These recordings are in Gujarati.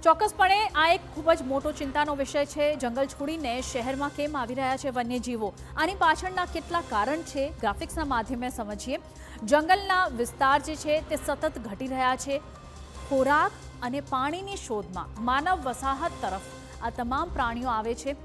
ચોક્કસપણે આ એક ખૂબ જ મોટો ચિંતાનો વિષય છે। જંગલ છોડીને શહેરમાં કેમ આવી રહ્યા છે વન્યજીવો? આની પાછળના કેટલા કારણ છે ગ્રાફિક્સના માધ્યમે સમજીએ। જંગલના વિસ્તાર જે છે તે સતત ઘટી રહ્યા છે। ખોરાક અને પાણીની શોધમાં માનવ વસાહત તરફ આ તમામ પ્રાણીઓ આવે છે।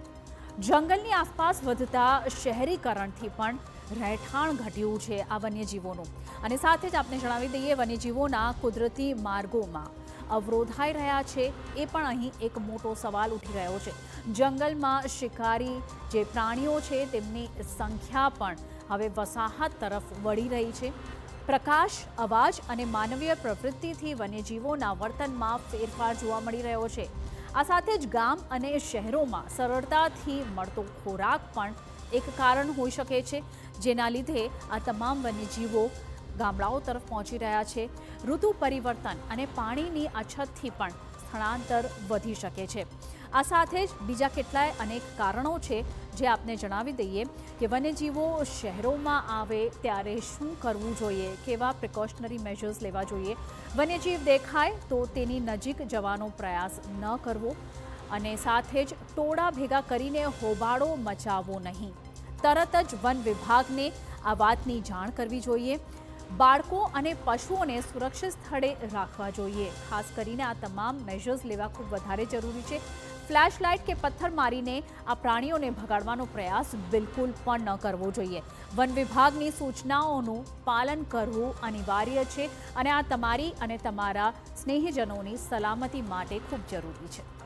જંગલની આસપાસ વધતા શહેરીકરણથી પણ રહેઠાણ ઘટ્યું છે આ વન્યજીવોનું। અને સાથે જ આપણે જણાવી દઈએ, વન્યજીવોના કુદરતી માર્ગોમાં અવરોધાઈ રહ્યા છે એ પણ અહીં એક મોટો સવાલ ઉઠી રહ્યો છે। જંગલમાં શિકારી જે પ્રાણીઓ છે તેમની સંખ્યા પણ હવે વસાહત તરફ વળી રહી છે। પ્રકાશ, અવાજ અને માનવીય પ્રવૃત્તિથી વન્યજીવોના વર્તનમાં ફેરફાર જોવા મળી રહ્યો છે। આ સાથે જ ગામ અને શહેરોમાં સરળતાથી મળતો ખોરાક પણ એક કારણ હોઈ શકે છે, જેના લીધે આ તમામ વન્યજીવો ગામડાઓ તરફ પહોંચી રહ્યા છે। ઋતુ પરિવર્તન અને પાણીની અછતથી પણ સ્થળાંતર વધી શકે છે। આ સાથે જ બીજા કેટલાય અનેક કારણો છે જે આપને જણાવી દઈએ કે વન્યજીવો શહેરોમાં આવે ત્યારે શું કરવું જોઈએ, કેવા પ્રિકોશનરી મેજર્સ લેવા જોઈએ। વન્યજીવ દેખાય તો તેની નજીક જવાનો પ્રયાસ ન કરવો અને સાથે જ ટોળા ભેગા કરીને હોબાળો મચાવવો નહીં। તરત જ વન વિભાગને આ વાતની જાણ કરવી જોઈએ। બાળકો અને પશુઓને સુરક્ષિત સ્થળે રાખવા જોઈએ। ખાસ કરીને આ તમામ મેજર્સ લેવા ખૂબ વધારે જરૂરી છે। ફ્લેશ લાઇટ કે પથ્થર મારીને આ પ્રાણીઓને ભગાડવાનો પ્રયાસ બિલકુલ પણ ન કરવો જોઈએ। વન વિભાગની સૂચનાઓનું પાલન કરવું અનિવાર્ય છે અને આ તમારી અને તમારા સ્નેહીજનોની સલામતી માટે ખૂબ જરૂરી છે।